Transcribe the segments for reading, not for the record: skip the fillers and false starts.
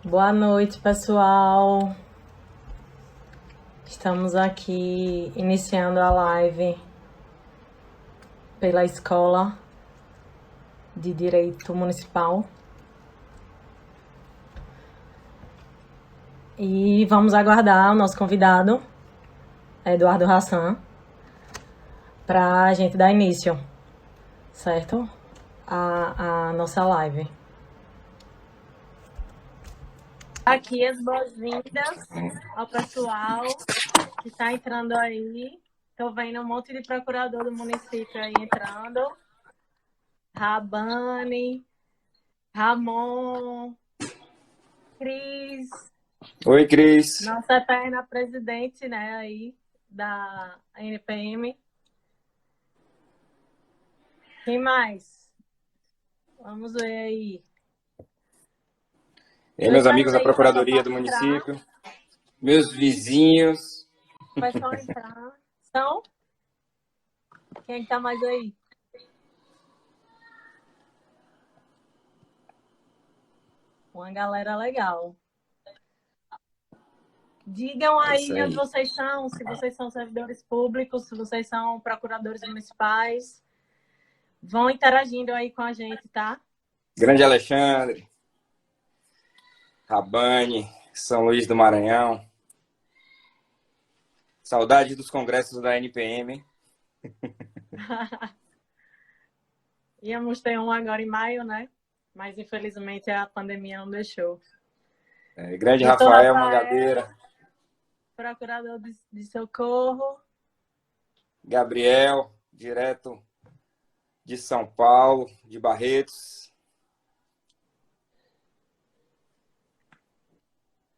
Boa noite, pessoal. Estamos aqui iniciando a live pela Escola de Direito Municipal. E vamos aguardar o nosso convidado, Eduardo Hassan, para a gente dar início, certo? A nossa live. Aqui as boas-vindas ao pessoal que está entrando aí. Estou vendo um monte de procurador do município aí entrando. Rabani, Ramon, Cris, Oi, Cris. nossa eterna presidente, né, aí da NPM. Quem mais? Vamos ver aí. E Tô meus amigos esperando da aí o Procuradoria pessoal do entrar. município, meus vizinhos. O pessoal entrar. Então, quem tá mais aí? Uma galera legal. Digam É isso aí onde aí. vocês são, se vocês são servidores públicos, se vocês são procuradores municipais. Vão interagindo aí com a gente, tá? Grande Alexandre, Rabani, São Luís do Maranhão. Saudade dos congressos da NPM. Íamos ter um agora em maio, né? Mas infelizmente a pandemia não deixou. Grande Doutor Rafael Rafael, Mangabeira, procurador de socorro. Gabriel, direto de São Paulo, de Barretos.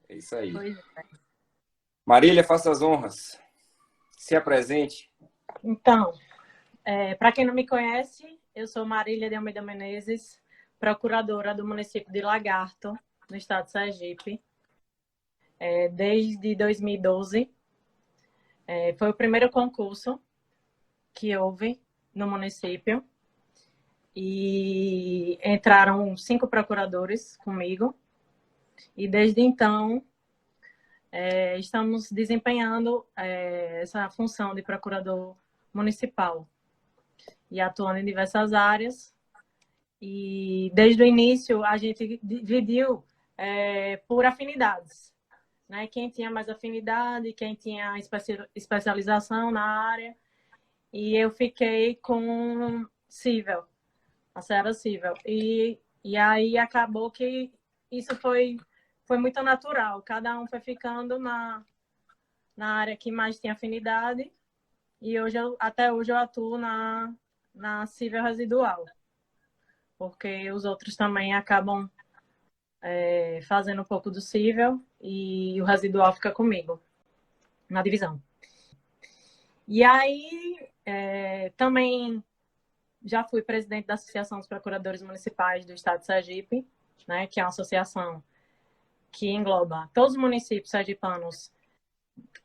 É isso aí. Pois é. Marília, faça as honras. Se apresente. Então, para quem não me conhece, eu sou Marília de Almeida Menezes, procuradora do município de Lagarto, no estado de Sergipe, desde 2012. Foi o primeiro concurso que houve no município e entraram 5 procuradores comigo. E desde então, estamos desempenhando essa função de procurador municipal e atuando em diversas áreas. E desde o início, a gente dividiu por afinidades, né? Quem tinha mais afinidade, quem tinha especialização na área. E eu fiquei com cível, a Serra Cível. E aí acabou que isso foi muito natural. Cada um foi ficando na área que mais tinha afinidade. E até hoje eu atuo na cível residual, porque os outros também acabam fazendo um pouco do cível e o residual fica comigo, na divisão. E aí também já fui presidente da Associação dos Procuradores Municipais do Estado de Sergipe, né, que é uma associação que engloba todos os municípios sergipanos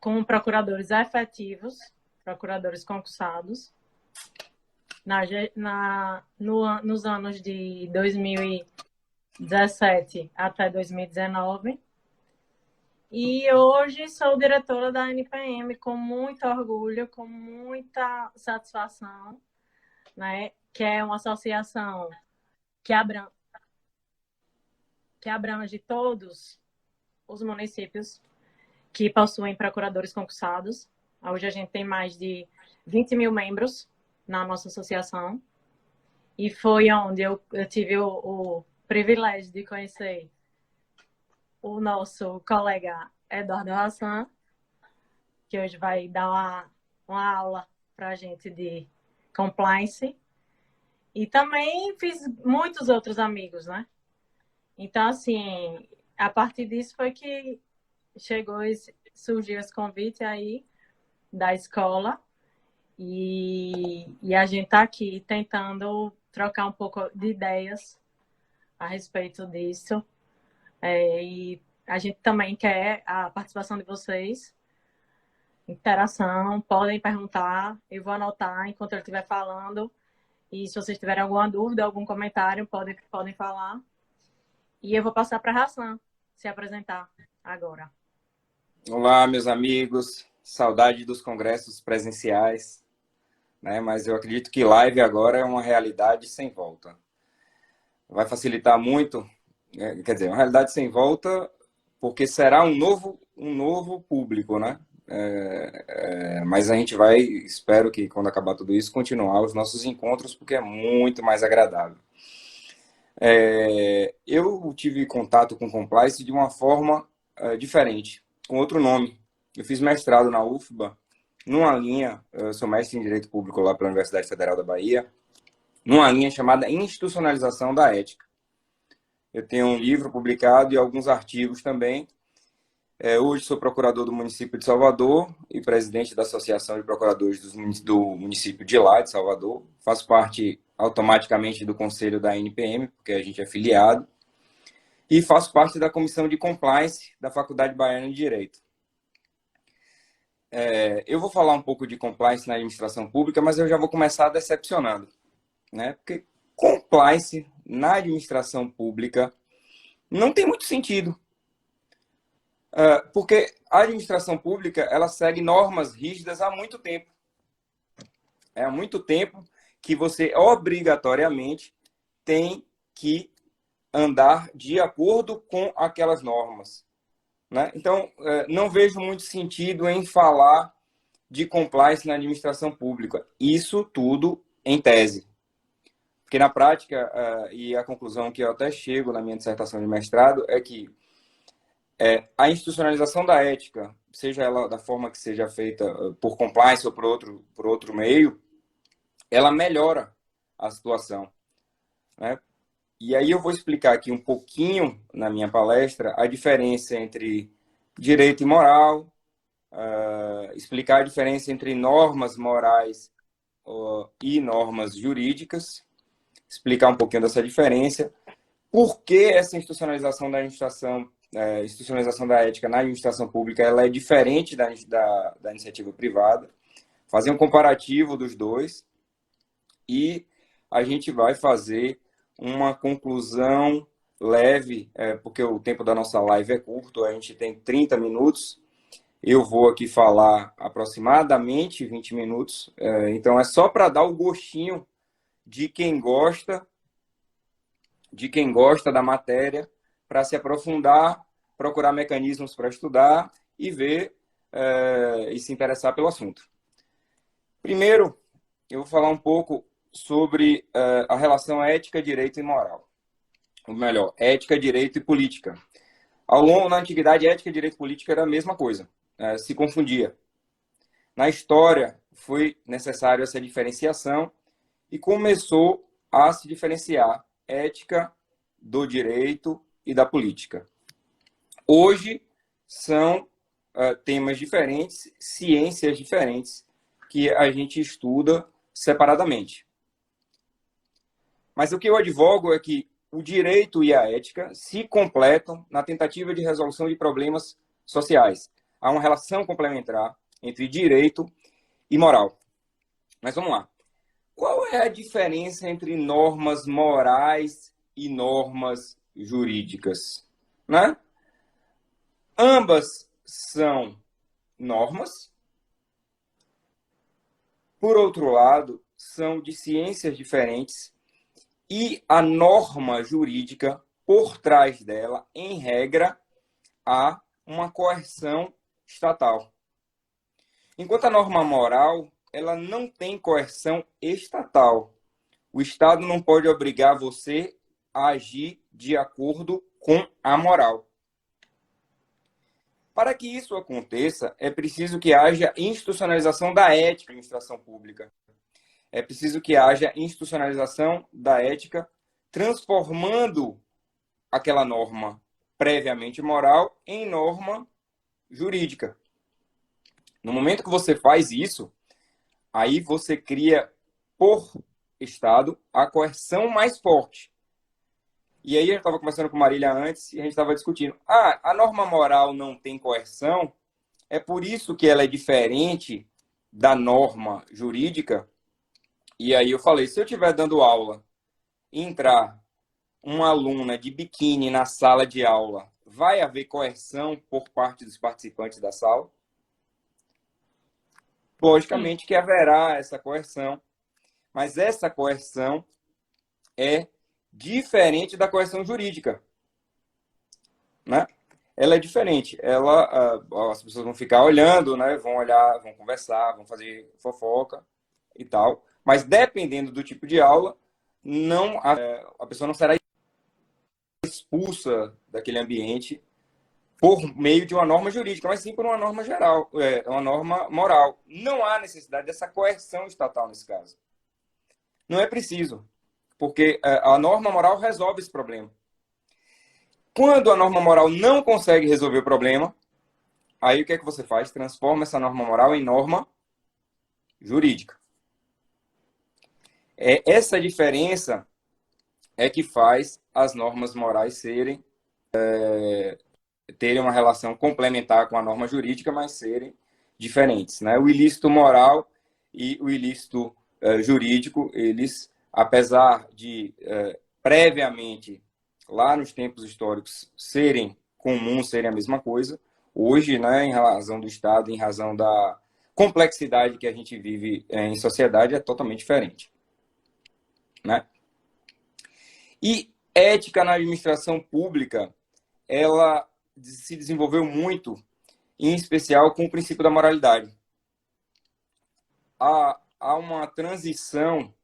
com procuradores efetivos, procuradores concursados, nos anos de 2017 até 2019. E hoje sou diretora da NPM com muito orgulho, com muita satisfação, né? Que é uma associação que abrange todos os municípios que possuem procuradores concursados. Hoje a gente tem mais de 20 mil membros na nossa associação. E foi onde eu tive o privilégio de conhecer o nosso colega Eduardo Hassan, que hoje vai dar uma aula para a gente de compliance. E também fiz muitos outros amigos, né? Então, assim, a partir disso foi que surgiu esse convite aí da escola e a gente está aqui tentando trocar um pouco de ideias a respeito disso. E a gente também quer a participação de vocês, interação, podem perguntar, eu vou anotar enquanto eu estiver falando. E se vocês tiverem alguma dúvida, algum comentário, podem falar. E eu vou passar para a Hassan, se apresentar agora. Olá, meus amigos. Saudade dos congressos presenciais, né? Mas eu acredito que live agora é uma realidade sem volta. Vai facilitar muito, quer dizer, uma realidade sem volta, porque será um novo público, né? Mas a gente vai, espero que quando acabar tudo isso, continuar os nossos encontros, porque é muito mais agradável. Eu tive contato com compliance de uma forma diferente, com outro nome. Eu fiz mestrado na UFBA, numa linha, eu sou mestre em Direito Público lá pela Universidade Federal da Bahia, numa linha chamada Institucionalização da Ética. Eu tenho um livro publicado e alguns artigos também. Hoje sou procurador do município de Salvador e presidente da Associação de Procuradores do município de lá, de Salvador. Faço parte automaticamente do conselho da NPM, porque a gente é filiado. E faço parte da comissão de compliance da Faculdade Baiana de Direito. Eu vou falar um pouco de compliance na administração pública, mas eu já vou começar decepcionando, né? Porque compliance na administração pública não tem muito sentido. Porque a administração pública ela segue normas rígidas há muito tempo. É há muito tempo que você obrigatoriamente tem que andar de acordo com aquelas normas, né? Então, não vejo muito sentido em falar de compliance na administração pública. Isso tudo em tese. Porque na prática, e a conclusão que eu até chego na minha dissertação de mestrado, é que a institucionalização da ética, seja ela da forma que seja feita por compliance ou por outro meio, ela melhora a situação, né? E aí eu vou explicar aqui um pouquinho, na minha palestra, a diferença entre direito e moral, explicar a diferença entre normas morais e normas jurídicas, explicar um pouquinho dessa diferença, por que essa institucionalização da institucionalização da ética na administração pública ela é diferente da iniciativa privada, fazer um comparativo dos dois e a gente vai fazer uma conclusão leve, porque o tempo da nossa live é curto, a gente tem 30 minutos, eu vou aqui falar aproximadamente 20 minutos, então é só para dar o gostinho de quem gosta da matéria, para se aprofundar, procurar mecanismos para estudar e ver e se interessar pelo assunto. Primeiro, eu vou falar um pouco sobre a relação ética, direito e moral. Ou melhor, ética, direito e política. Na antiguidade, ética, direito e política era a mesma coisa, se confundia. Na história, foi necessário essa diferenciação e começou a se diferenciar ética do direito e da política. Hoje, são temas diferentes, ciências diferentes, que a gente estuda separadamente. Mas o que eu advogo é que o direito e a ética se completam na tentativa de resolução de problemas sociais. Há uma relação complementar entre direito e moral. Mas vamos lá. Qual é a diferença entre normas morais e normas jurídicas, né? Ambas são normas. Por outro lado, são de ciências diferentes e a norma jurídica, por trás dela, em regra, há uma coerção estatal. Enquanto a norma moral, ela não tem coerção estatal. O Estado não pode obrigar você a agir de acordo com a moral. Para que isso aconteça, é preciso que haja institucionalização da ética na administração pública. É preciso que haja institucionalização da ética, transformando aquela norma previamente moral em norma jurídica. No momento que você faz isso, aí você cria, por Estado, a coerção mais forte. E aí eu estava conversando com Marília antes e a gente estava discutindo. A norma moral não tem coerção, é por isso que ela é diferente da norma jurídica. E aí eu falei, se eu estiver dando aula e entrar uma aluna de biquíni na sala de aula, vai haver coerção por parte dos participantes da sala? Logicamente que haverá essa coerção, mas essa coerção é diferente da coerção jurídica, né? Ela é diferente. As pessoas vão ficar olhando, né? Vão olhar, vão conversar, vão fazer fofoca e tal. Mas dependendo do tipo de aula, não a pessoa não será expulsa daquele ambiente por meio de uma norma jurídica, mas sim por uma norma geral, uma norma moral. Não há necessidade dessa coerção estatal nesse caso. Não é preciso, porque a norma moral resolve esse problema. Quando a norma moral não consegue resolver o problema, aí o que é que você faz? Transforma essa norma moral em norma jurídica. Essa diferença é que faz as normas morais terem uma relação complementar com a norma jurídica, mas serem diferentes, né? O ilícito moral e o ilícito jurídico, eles, apesar de previamente, lá nos tempos históricos, serem comuns, serem a mesma coisa, hoje, né, em razão do Estado, em razão da complexidade que a gente vive em sociedade, é totalmente diferente, né? E ética na administração pública, ela se desenvolveu muito, em especial com o princípio da moralidade. Há uma transição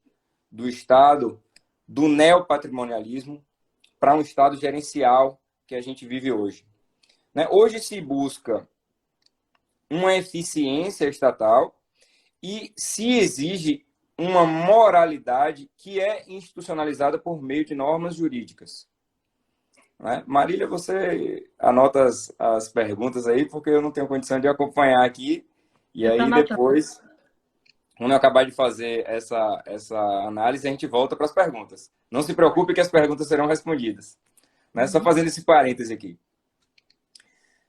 do Estado do neopatrimonialismo para um Estado gerencial que a gente vive hoje. Né? Hoje se busca uma eficiência estatal e se exige uma moralidade que é institucionalizada por meio de normas jurídicas. Né? Marília, você anota as perguntas aí, porque eu não tenho condição de acompanhar aqui. E aí depois, quando eu acabar de fazer essa análise, a gente volta para as perguntas. Não se preocupe que as perguntas serão respondidas. Né? Só fazendo esse parêntese aqui.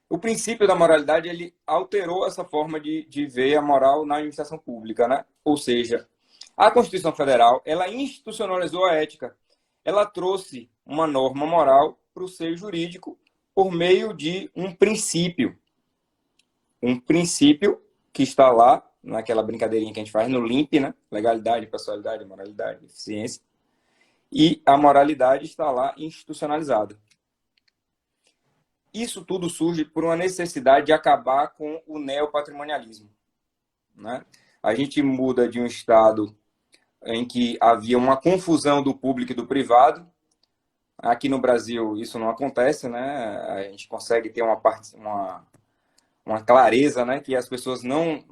O princípio da moralidade, ele alterou essa forma de ver a moral na administração pública, né? Ou seja, a Constituição Federal, ela institucionalizou a ética. Ela trouxe uma norma moral para o seio jurídico por meio de um princípio. Um princípio que está lá, naquela brincadeirinha que a gente faz no LIMP, né? Legalidade, pessoalidade, moralidade, eficiência. E a moralidade está lá institucionalizada. Isso tudo surge por uma necessidade de acabar com o neopatrimonialismo. Né? A gente muda de um Estado em que havia uma confusão do público e do privado. Aqui no Brasil isso não acontece, né? A gente consegue ter uma clareza, né? Que as pessoas não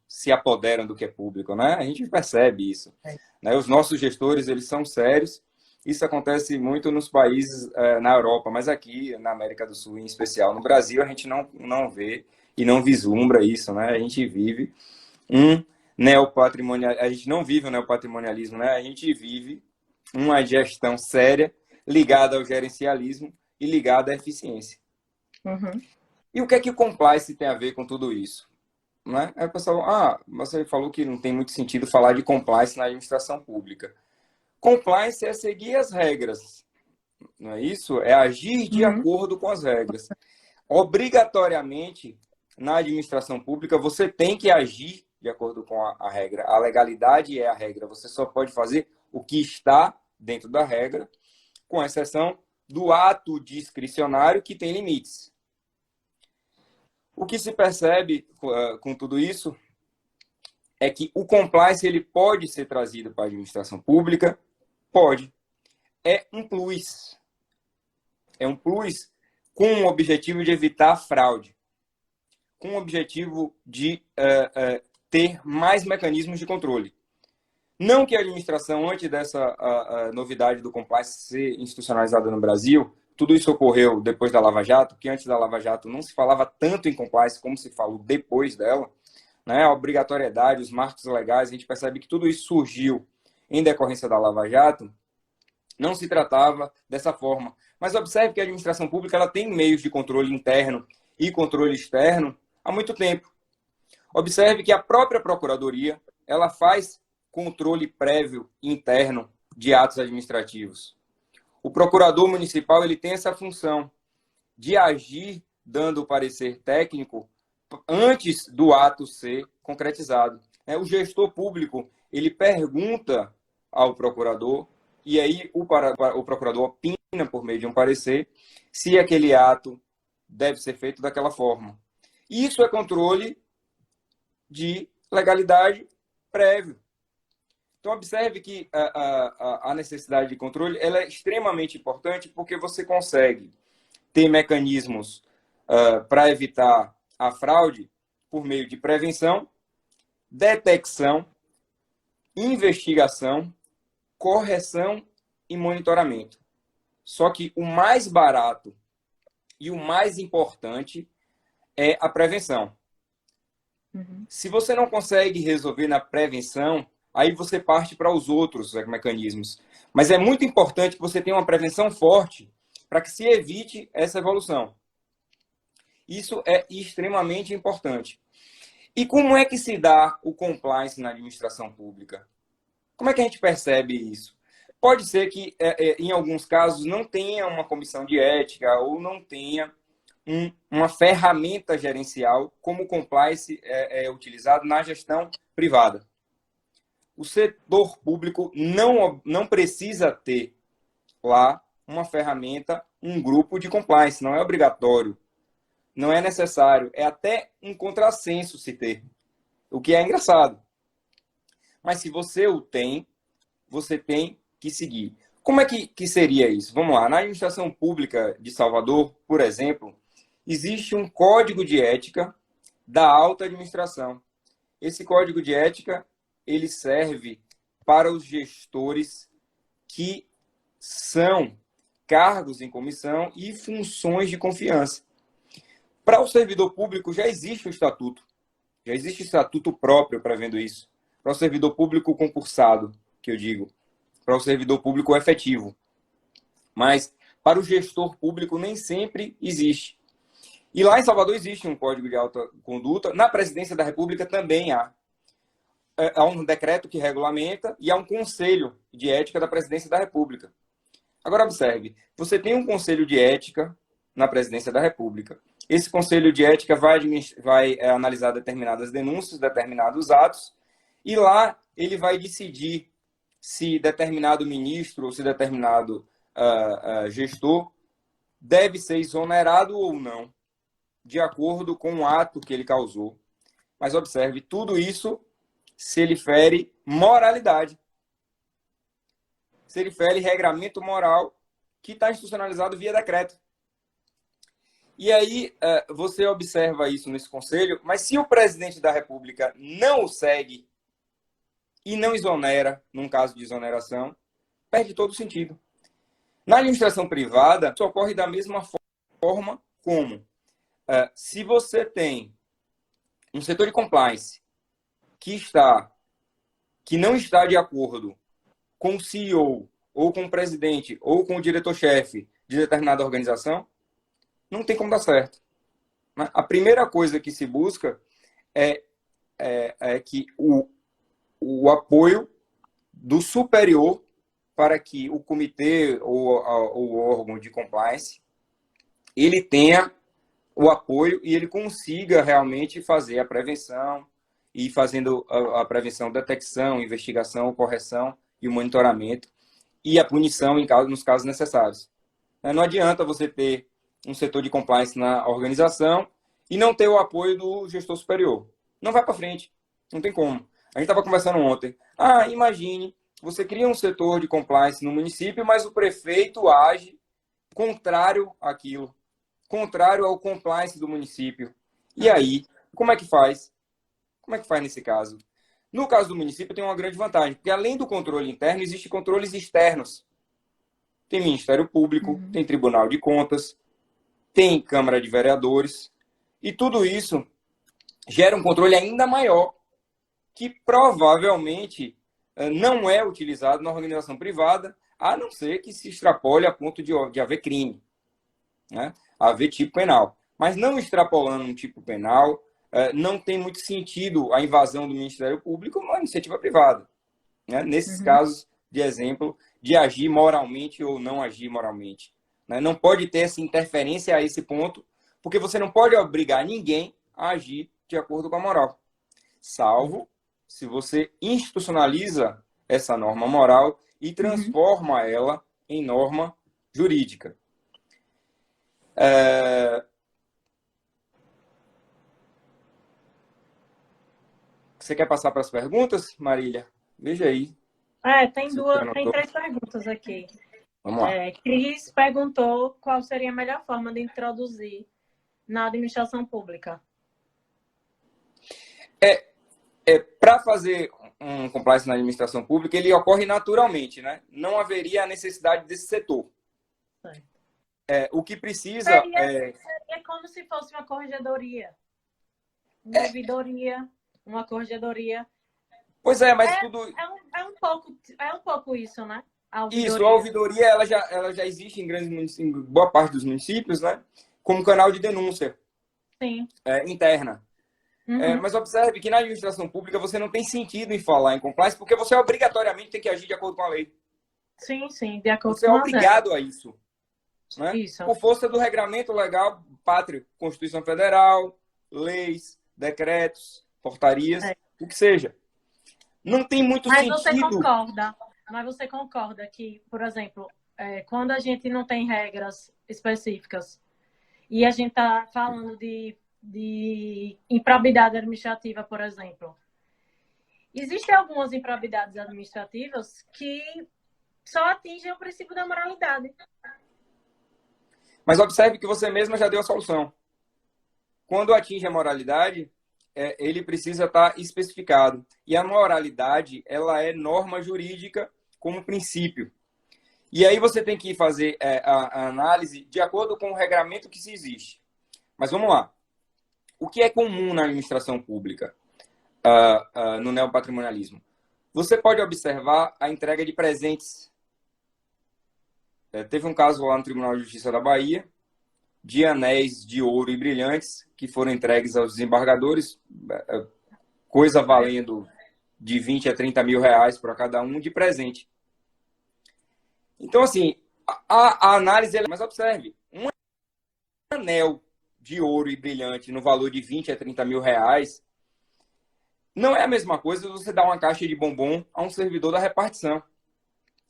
se apoderam do que é público, né? A gente percebe isso. Né? Os nossos gestores, eles são sérios. Isso acontece muito nos países na Europa, mas aqui na América do Sul, em especial. No Brasil, a gente não vê e não vislumbra isso, né? A gente vive um neopatrimonial, a gente não vive o neopatrimonialismo, né? A gente vive uma gestão séria ligada ao gerencialismo e ligada à eficiência. Uhum. E o que é que o compliance tem a ver com tudo isso? Né? Aí o pessoal, você falou que não tem muito sentido falar de compliance na administração pública. Compliance é seguir as regras, não é isso? É agir de acordo com as regras. Obrigatoriamente, na administração pública, você tem que agir de acordo com a regra. A legalidade é a regra. Você só pode fazer o que está dentro da regra, com exceção do ato discricionário, que tem limites. O que se percebe com tudo isso é que o compliance ele pode ser trazido para a administração pública. Pode. É um plus. É um plus com o objetivo de evitar fraude. Com o objetivo de ter mais mecanismos de controle. Não que a administração, antes dessa novidade do compliance ser institucionalizada no Brasil, tudo isso ocorreu depois da Lava Jato, que antes da Lava Jato não se falava tanto em compliance como se falou depois dela. Né? A obrigatoriedade, os marcos legais, a gente percebe que tudo isso surgiu em decorrência da Lava Jato, não se tratava dessa forma. Mas observe que a administração pública ela tem meios de controle interno e controle externo há muito tempo. Observe que a própria Procuradoria ela faz controle prévio interno de atos administrativos. O procurador municipal ele tem essa função de agir dando o parecer técnico antes do ato ser concretizado. O gestor público, ele pergunta ao procurador, e aí o procurador opina por meio de um parecer se aquele ato deve ser feito daquela forma. Isso é controle de legalidade prévio. Então, observe que a necessidade de controle ela é extremamente importante porque você consegue ter mecanismos para evitar a fraude por meio de prevenção, detecção, investigação, correção e monitoramento. Só que o mais barato e o mais importante é a prevenção. Uhum. Se você não consegue resolver na prevenção, aí você parte para os outros mecanismos. Mas é muito importante que você tenha uma prevenção forte para que se evite essa evolução. Isso é extremamente importante. E como é que se dá o compliance na administração pública? Como é que a gente percebe isso? Pode ser que, em alguns casos, não tenha uma comissão de ética ou não tenha uma ferramenta gerencial como o compliance é utilizado na gestão privada. O setor público não precisa ter lá uma ferramenta, um grupo de compliance, não é obrigatório, não é necessário, é até um contrassenso se ter, o que é engraçado. Mas se você o tem, você tem que seguir. Como é que seria isso? Vamos lá, na administração pública de Salvador, por exemplo, existe um código de ética da alta administração. Esse código de ética, ele serve para os gestores que são cargos em comissão e funções de confiança. Para o servidor público já existe um estatuto. Já existe estatuto próprio prevendo isso. Para o servidor público concursado, que eu digo. Para o servidor público efetivo. Mas para o gestor público nem sempre existe. E lá em Salvador existe um código de alta conduta. Na Presidência da República também há. Há um decreto que regulamenta e há um conselho de ética da Presidência da República. Agora observe, você tem um conselho de ética na Presidência da República. Esse conselho de ética vai analisar determinadas denúncias, determinados atos, e lá ele vai decidir se determinado ministro ou se determinado gestor deve ser exonerado ou não, de acordo com o ato que ele causou. Mas observe, tudo isso se ele fere moralidade. Se ele fere regramento moral que está institucionalizado via decreto. E aí você observa isso nesse conselho, mas se o presidente da República não o segue e não exonera, num caso de exoneração, perde todo o sentido. Na administração privada, isso ocorre da mesma forma como se você tem um setor de compliance que não está de acordo com o CEO, ou com o presidente, ou com o diretor-chefe de determinada organização, não tem como dar certo. A primeira coisa que se busca é que o apoio do superior para que o comitê ou o órgão de compliance ele tenha o apoio e ele consiga realmente fazer a prevenção e fazendo a prevenção, detecção, investigação, correção e o monitoramento e a punição nos casos necessários. Não adianta você ter um setor de compliance na organização e não ter o apoio do gestor superior. Não vai para frente. Não tem como. A gente estava conversando ontem. Imagine, você cria um setor de compliance no município, mas o prefeito age contrário àquilo. Contrário ao compliance do município. E aí, como é que faz? Como é que faz nesse caso? No caso do município, tem uma grande vantagem, porque além do controle interno, existem controles externos. Tem Ministério Público, tem Tribunal de Contas, tem Câmara de Vereadores, e tudo isso gera um controle ainda maior, que provavelmente não é utilizado na organização privada, a não ser que se extrapole a ponto de haver crime, né? Haver tipo penal. Mas não extrapolando um tipo penal, não tem muito sentido a invasão do Ministério Público numa iniciativa privada. Né? Nesses casos, de exemplo, de agir moralmente ou não agir moralmente. né? Não pode ter essa interferência a esse ponto, porque você não pode obrigar ninguém a agir de acordo com a moral. Salvo se você institucionaliza essa norma moral e transforma ela em norma jurídica. Você quer passar para as perguntas, Marília? Veja aí. Tem 3 perguntas aqui. Vamos lá. Cris perguntou qual seria a melhor forma de introduzir na administração pública. Para fazer um compliance na administração pública, ele ocorre naturalmente, né? Não haveria a necessidade desse setor. O que precisa seria como se fosse uma corregedoria. Uma ouvidoria, uma corregedoria. Pois é, mas tudo... É um pouco isso, né? A ouvidoria ela já existe em boa parte dos municípios, né? Como canal de denúncia. Sim. Interna. Mas observe que na administração pública você não tem sentido em falar em compliance, porque você obrigatoriamente tem que agir de acordo com a lei. Sim, de acordo com a lei. Você é a obrigado a isso. Né? Isso. Por força do regramento legal pátrio, Constituição Federal, leis, decretos, portarias, o que seja. Não tem muito sentido. Mas você concorda que, por exemplo, quando a gente não tem regras específicas e a gente está falando de improbidade administrativa, por exemplo, existem algumas improbidades administrativas que só atingem o princípio da moralidade. Mas observe que você mesma já deu a solução. Quando atinge a moralidade, ele precisa estar especificado. E a moralidade, ela é norma jurídica como princípio. E aí você tem que fazer a análise de acordo com o regramento que se existe. Mas vamos lá. O que é comum na administração pública, no neopatrimonialismo? Você pode observar a entrega de presentes. Teve um caso lá no Tribunal de Justiça da Bahia, de anéis de ouro e brilhantes que foram entregues aos desembargadores, coisa valendo de 20 a 30 mil reais para cada um de presente. Então, assim, a análise... Mas observe, um anel de ouro e brilhante no valor de 20 a 30 mil reais não é a mesma coisa você dar uma caixa de bombom a um servidor da repartição.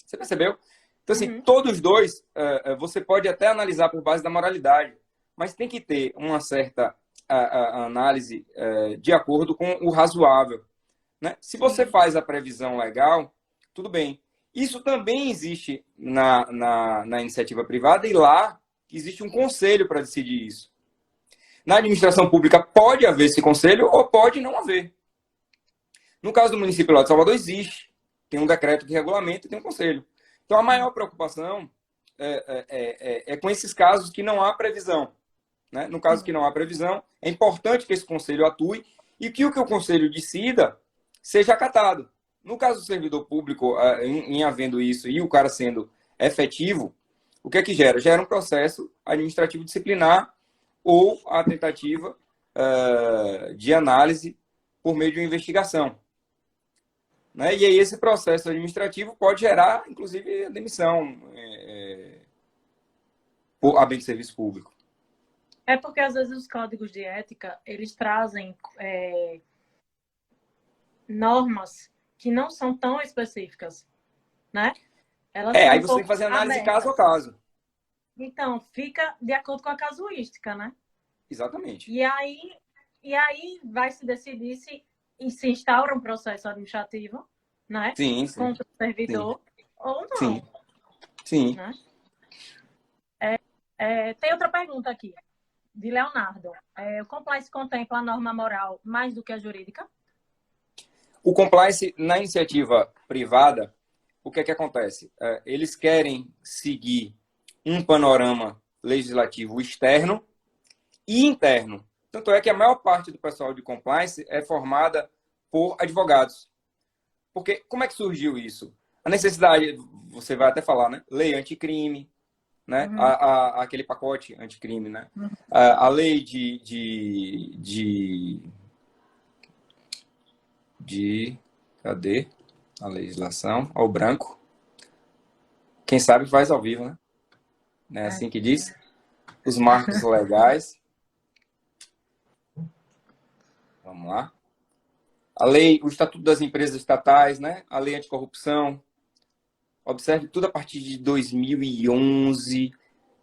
Você percebeu? Então, assim, todos dois, você pode até analisar por base da moralidade, mas tem que ter uma certa análise de acordo com o razoável. Né? Se você faz a previsão legal, tudo bem. Isso também existe na iniciativa privada e lá existe um conselho para decidir isso. Na administração pública pode haver esse conselho ou pode não haver. No caso do município lá de Salvador, existe. Tem um decreto que regulamenta e tem um conselho. Então, a maior preocupação é com esses casos que não há previsão. Né? No caso que não há previsão, é importante que esse conselho atue e que o conselho decida seja acatado. No caso do servidor público, em havendo isso e o cara sendo efetivo, o que é que gera? Gera um processo administrativo disciplinar ou a tentativa de análise por meio de uma investigação. Né? E aí esse processo administrativo pode gerar, inclusive, a demissão a bem de serviço público. É porque, às vezes, os códigos de ética, eles trazem normas que não são tão específicas, né? Aí você tem que fazer análise abertas. caso a caso. Então, fica de acordo com a casuística, né? Exatamente. E aí vai se decidir se instaura um processo administrativo, né? Sim. Contra o servidor ou não. Sim. Né? Tem outra pergunta aqui, de Leonardo. O compliance contempla a norma moral mais do que a jurídica? O compliance na iniciativa privada, o que é que acontece? Eles querem seguir um panorama legislativo externo e interno. Tanto é que a maior parte do pessoal de compliance é formada por advogados. Porque como é que surgiu isso? A necessidade, você vai até falar, né? Lei anticrime, né? Aquele pacote anticrime, né? A lei cadê a legislação? Ao branco. Quem sabe faz ao vivo, né? né? Assim que diz. Os marcos legais. Vamos lá. A lei, o Estatuto das Empresas Estatais, né? A lei anticorrupção. Observe tudo a partir de 2011,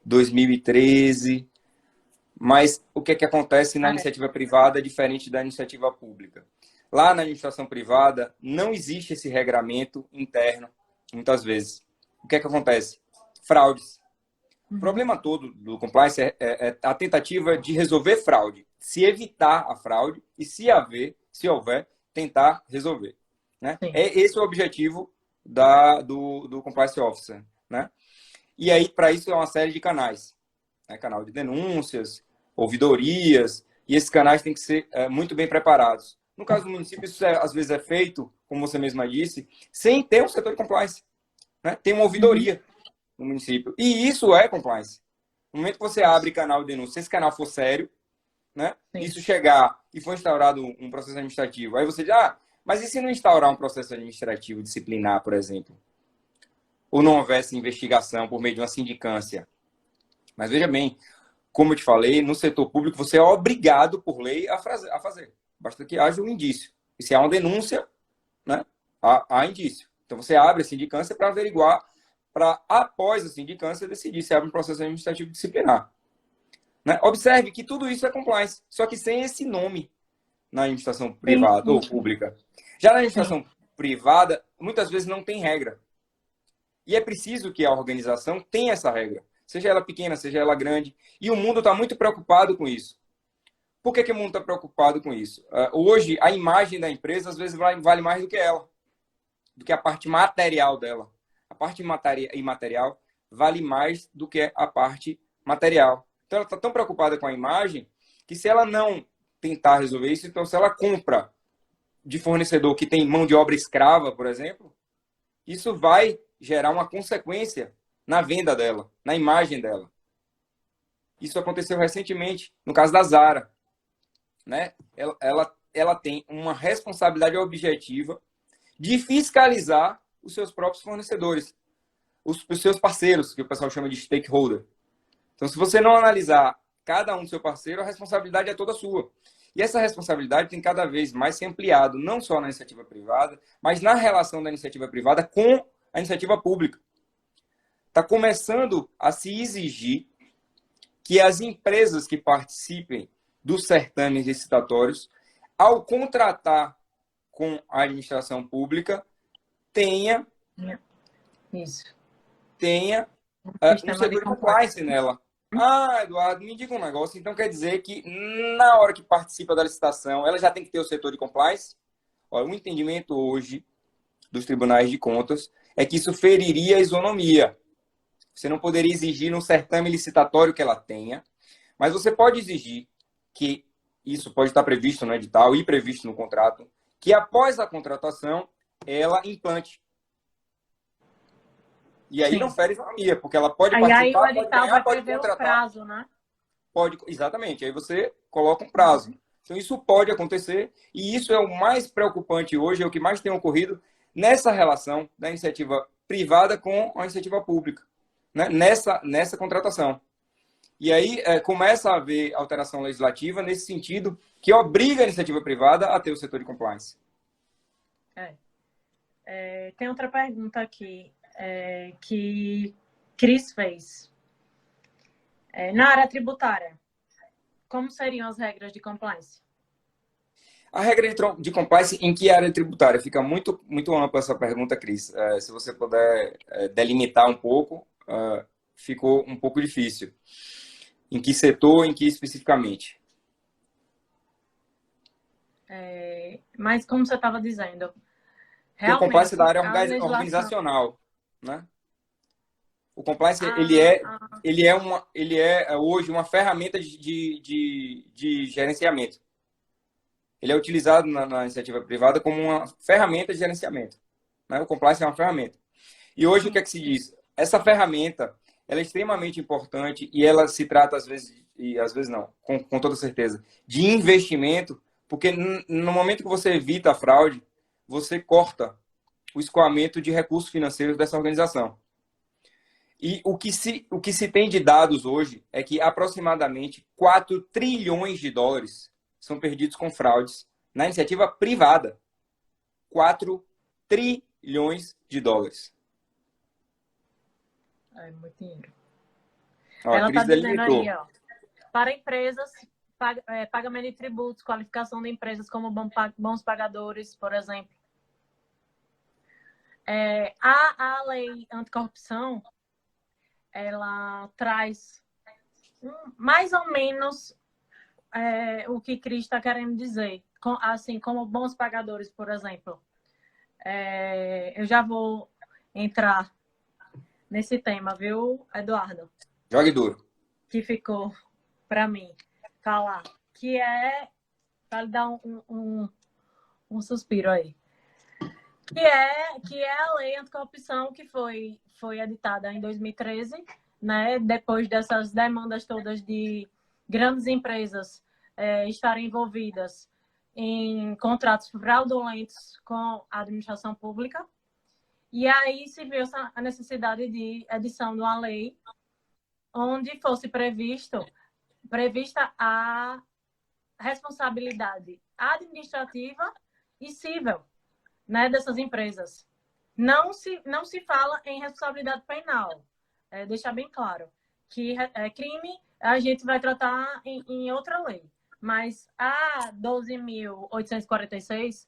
2013. Mas o que é que acontece na iniciativa privada é diferente da iniciativa pública. Lá na administração privada, não existe esse regramento interno, muitas vezes. O que é que acontece? Fraudes. O problema todo do compliance é a tentativa de resolver fraude, se evitar a fraude e, se houver, tentar resolver. Né? É esse o objetivo do Compliance Officer. Né? E aí, para isso, é uma série de canais. Né? Canal de denúncias, ouvidorias, e esses canais têm que ser muito bem preparados. No caso do município, isso às vezes é feito, como você mesma disse, sem ter um setor de compliance. Né? Tem uma ouvidoria no município. E isso é compliance. No momento que você abre canal de denúncia, se esse canal for sério, né? Isso chegar e for instaurado um processo administrativo, aí você diz, mas e se não instaurar um processo administrativo disciplinar, por exemplo? Ou não houvesse investigação por meio de uma sindicância? Mas veja bem, como eu te falei, no setor público você é obrigado por lei a fazer. Basta que haja um indício. E se há uma denúncia, né, há indício. Então você abre a sindicância para averiguar, para após a sindicância decidir se abre um processo administrativo disciplinar. Né? Observe que tudo isso é compliance, só que sem esse nome na administração privada ou pública. Já na administração privada, muitas vezes não tem regra. E é preciso que a organização tenha essa regra. Seja ela pequena, seja ela grande. E o mundo está muito preocupado com isso. Por que o mundo está preocupado com isso? Hoje, a imagem da empresa, às vezes, vale mais do que ela. Do que a parte material dela. A parte imaterial vale mais do que a parte material. Então, ela está tão preocupada com a imagem que, se ela não tentar resolver isso, então, se ela compra de fornecedor que tem mão de obra escrava, por exemplo, isso vai gerar uma consequência na venda dela, na imagem dela. Isso aconteceu recentemente no caso da Zara. Né? Ela tem uma responsabilidade objetiva de fiscalizar os seus próprios fornecedores, os seus parceiros, que o pessoal chama de stakeholder. Então, se você não analisar cada um do seu parceiro, a responsabilidade é toda sua. E essa responsabilidade tem cada vez mais se ampliado, não só na iniciativa privada, mas na relação da iniciativa privada com a iniciativa pública. Está começando a se exigir que as empresas que participem dos certames licitatórios, ao contratar com a administração pública, tenha um setor de compliance nela. Eduardo, me diga um negócio. Então quer dizer que na hora que participa da licitação, ela já tem que ter o setor de compliance? Olha, o entendimento hoje dos tribunais de contas é que isso feriria a isonomia. Você não poderia exigir no certame licitatório que ela tenha, mas você pode exigir que isso pode estar previsto no edital e previsto no contrato, que após a contratação ela implante. E aí não fere a isonomia, porque ela pode participar, pode ganhar, pode contratar. Prazo, né? Exatamente, aí você coloca um prazo. Então isso pode acontecer, e isso é o mais preocupante hoje, é o que mais tem ocorrido nessa relação da iniciativa privada com a iniciativa pública, né? Nessa contratação. E aí começa a haver alteração legislativa nesse sentido, que obriga a iniciativa privada a ter o setor de compliance. Tem outra pergunta aqui que Cris fez. Na área tributária, como seriam as regras de compliance? A regra de compliance em que área tributária? Fica muito, muito ampla essa pergunta, Cris. Se você puder delimitar um pouco, ficou um pouco difícil. Em que setor, em que especificamente? Mas como você estava dizendo, o compliance da área organizacional, né? O compliance ele é hoje uma ferramenta de gerenciamento. Ele é utilizado na iniciativa privada como uma ferramenta de gerenciamento, né? O compliance é uma ferramenta. E hoje o que é que se diz? Essa ferramenta ela é extremamente importante e ela se trata às vezes, e às vezes não, com toda certeza, de investimento, porque no momento que você evita a fraude, você corta o escoamento de recursos financeiros dessa organização. E o que se tem de dados hoje é que aproximadamente 4 trilhões de dólares são perdidos com fraudes na iniciativa privada. 4 trilhões de dólares. É muito dinheiro. Ó, Ela está Cris dizendo delimitou. aí, ó, para empresas, pagamento de tributos, qualificação de empresas como bons pagadores, por exemplo. A lei anticorrupção, ela traz mais ou menos o que Cris está querendo dizer. Assim, como bons pagadores, por exemplo. Eu já vou entrar nesse tema, viu, Eduardo? Jogue duro. Que ficou para mim falar. Que é, para dar um suspiro aí. Que é a lei anticorrupção que foi editada em 2013, né? Depois dessas demandas todas de grandes empresas estarem envolvidas em contratos fraudulentos com a administração pública. E aí se viu a necessidade de edição de uma lei onde fosse prevista a responsabilidade administrativa e civil, né, dessas empresas. Não se fala em responsabilidade penal. Deixar bem claro que crime a gente vai tratar em outra lei. Mas a 12.846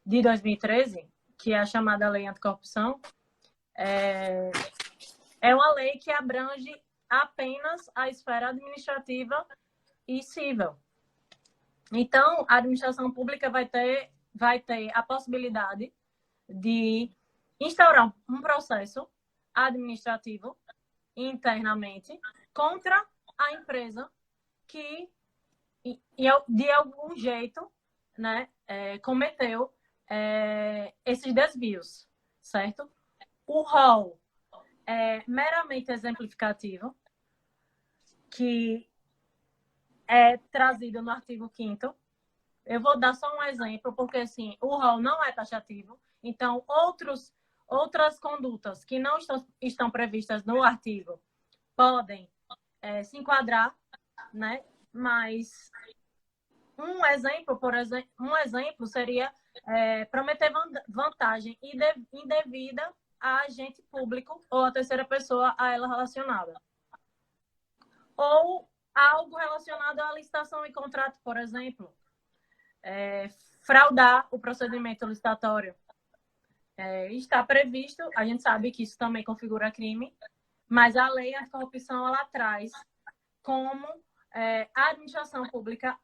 de 2013, que é a chamada Lei Anticorrupção, é uma lei que abrange apenas a esfera administrativa e civil. Então, a administração pública vai ter a possibilidade de instaurar um processo administrativo internamente contra a empresa que, de algum jeito, né, cometeu esses desvios, certo? O rol é meramente exemplificativo, que é trazido no artigo 5º. Eu vou dar só um exemplo, porque assim, o rol não é taxativo, então outras condutas que não estão previstas no artigo podem se enquadrar, né? Mas um exemplo seria prometer vantagem indevida a agente público ou a terceira pessoa a ela relacionada. Ou algo relacionado à licitação e contrato, por exemplo. Fraudar o procedimento licitatório. Está previsto, a gente sabe que isso também configura crime, mas a lei anticorrupção ela traz como a administração pública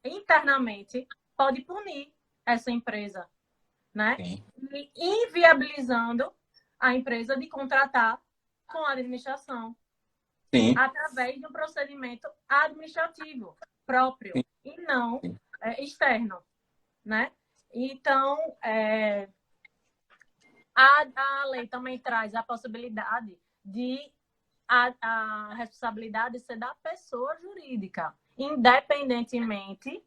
internamente pode punir essa empresa, né? Sim. E inviabilizando a empresa de contratar com a administração. Sim. Através de um procedimento administrativo próprio. Sim. E não externo, né? Então, a lei também traz a possibilidade de a responsabilidade ser da pessoa jurídica, independentemente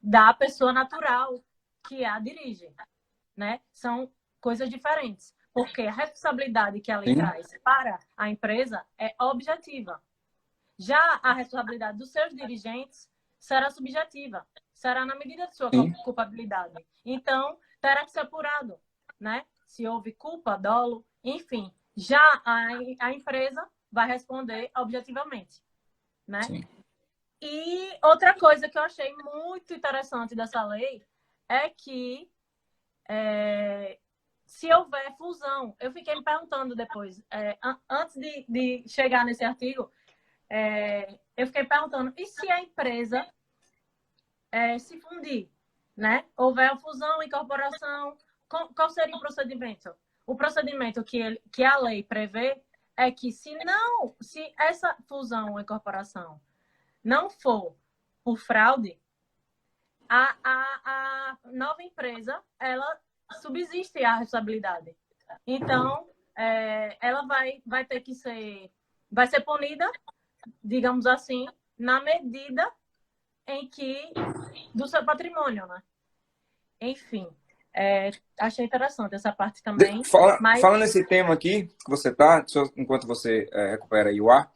da pessoa natural que a dirige, né? São coisas diferentes, porque a responsabilidade que a lei traz para a empresa é objetiva. Já a responsabilidade dos seus dirigentes será subjetiva, será na medida de sua culpabilidade. Então, terá que ser apurado, né? Se houve culpa, dolo, enfim. Já a empresa vai responder objetivamente, né? Sim. E outra coisa que eu achei muito interessante dessa lei é que se houver fusão, eu fiquei me perguntando depois, antes de chegar nesse artigo, eu fiquei perguntando, e se a empresa se fundir, né? Houver fusão, incorporação, qual seria o procedimento? O procedimento que a lei prevê é que se essa fusão ou incorporação não for por fraude, a nova empresa, ela subsiste a responsabilidade. Então, ela vai ter que vai ser punida, digamos assim, na medida em que do seu patrimônio, né? Enfim, Achei interessante essa parte também. Falando nesse tema aqui, que você está, enquanto você recupera aí o ar,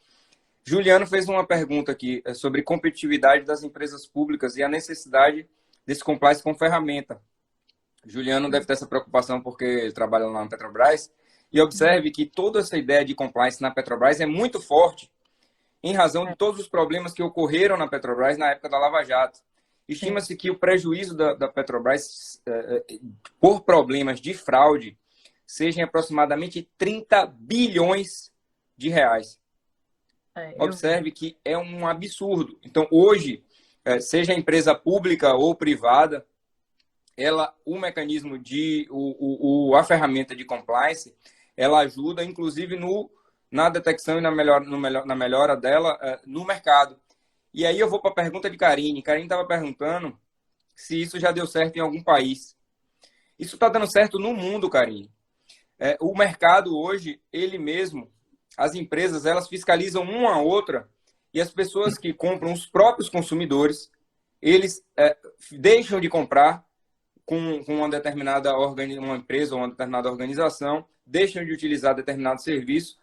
Juliano fez uma pergunta aqui sobre competitividade das empresas públicas e a necessidade desse compliance com ferramenta. Juliano deve ter essa preocupação porque ele trabalha lá na Petrobras. E observe que toda essa ideia de compliance na Petrobras é muito forte em razão de todos os problemas que ocorreram na Petrobras na época da Lava Jato. Estima-se que o prejuízo da Petrobras por problemas de fraude seja em aproximadamente 30 bilhões de reais. Observe que é um absurdo. Então, hoje, seja a empresa pública ou privada, o mecanismo a ferramenta de compliance, ela ajuda, inclusive, na detecção e na melhora dela no mercado. E aí eu vou para a pergunta de Karine. Karine estava perguntando se isso já deu certo em algum país. Isso está dando certo no mundo, Karine. O mercado hoje, ele mesmo, as empresas, elas fiscalizam uma a outra e as pessoas que compram, os próprios consumidores, eles deixam de comprar com uma determinada uma empresa ou uma determinada organização, deixam de utilizar determinado serviço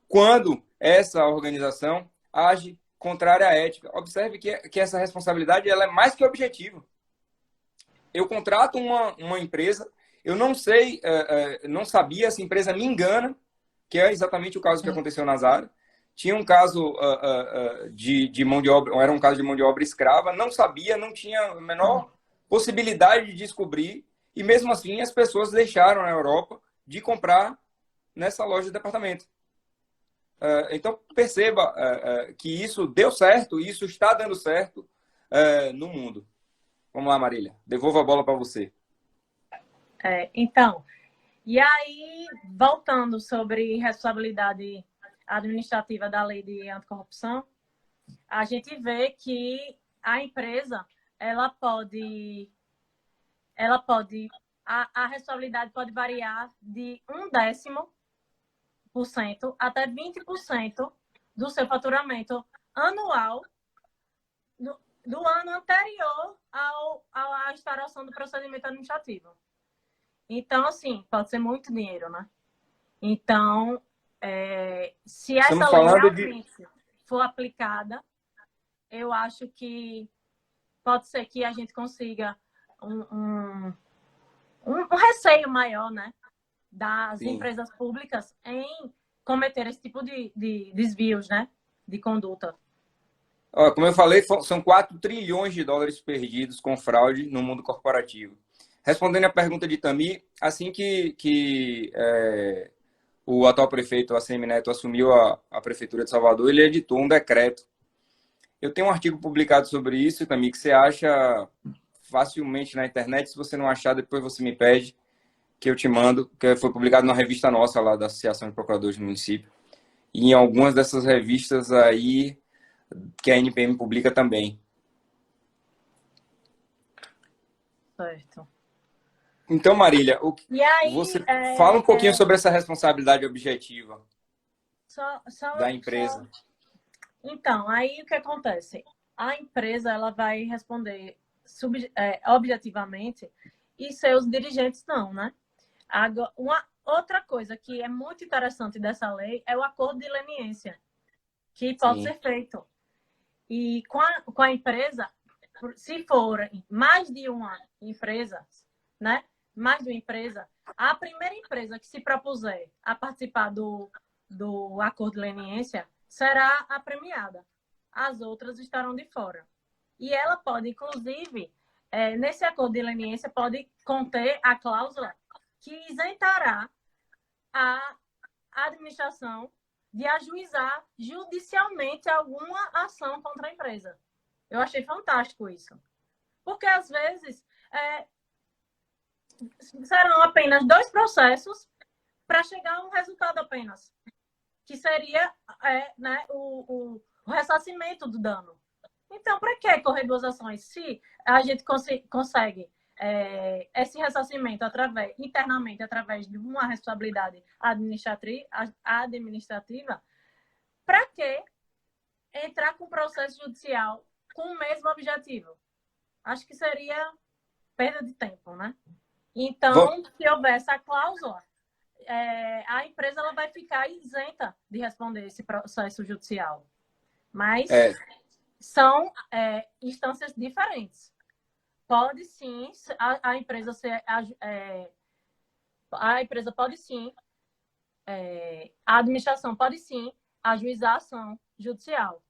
quando essa organização age contrária à ética. Observe que essa responsabilidade ela é mais que objetiva. Eu contrato uma empresa, eu não sei, não sabia, essa empresa me engana, que é exatamente o caso que aconteceu na Zara. Tinha um caso de mão de obra, era um caso de mão de obra escrava, não sabia, não tinha a menor possibilidade de descobrir, e mesmo assim as pessoas deixaram na Europa de comprar nessa loja de departamento. Então, perceba que isso deu certo, isso está dando certo no mundo. Vamos lá, Marília. Devolvo a bola para você. Então, e aí, voltando sobre responsabilidade administrativa da lei de anticorrupção, a gente vê que a empresa, a responsabilidade pode variar de 0,1% até 20% do seu faturamento anual do ano anterior à instauração do procedimento administrativo. Então, assim, pode ser muito dinheiro, né? Então, se essa lei realmente for aplicada, eu acho que pode ser que a gente consiga um receio maior, né, das empresas públicas em cometer esse tipo de desvios, né, de conduta. Como eu falei, são 4 trilhões de dólares perdidos com fraude no mundo corporativo. Respondendo à pergunta de Tamir, assim que o atual prefeito, ACM Neto, assumiu a prefeitura de Salvador, ele editou um decreto. Eu tenho um artigo publicado sobre isso, Tamir, que você acha facilmente na internet. Se você não achar, depois você me pede, que eu te mando, que foi publicado numa revista nossa lá da Associação de Procuradores do Município. E em algumas dessas revistas aí que a NPM publica também. Certo. Então, Marília, você fala um pouquinho sobre essa responsabilidade objetiva da empresa. Então, aí o que acontece? A empresa ela vai responder objetivamente e seus dirigentes não, né? Agora, uma outra coisa que é muito interessante dessa lei é o acordo de leniência, que pode ser feito. E com a empresa, se for mais de uma empresa, né? Mais de uma empresa, a primeira empresa que se propuser a participar do acordo de leniência será a premiada. As outras estarão de fora. E ela pode, inclusive, nesse acordo de leniência, pode conter a cláusula que isentará a administração de ajuizar judicialmente alguma ação contra a empresa. Eu achei fantástico isso. Porque, às vezes, serão apenas 2 processos para chegar a um resultado apenas, que seria né, o ressarcimento do dano. Então, para que correr 2 ações? Se a gente consegue esse ressarcimento internamente através de uma responsabilidade administrativa, para que entrar com processo judicial com o mesmo objetivo? Acho que seria perda de tempo, né? Então, se houver essa cláusula, a empresa ela vai ficar isenta de responder esse processo judicial. Mas são instâncias diferentes. Pode sim, a empresa pode sim, a administração pode sim ajuizar a ação judicial,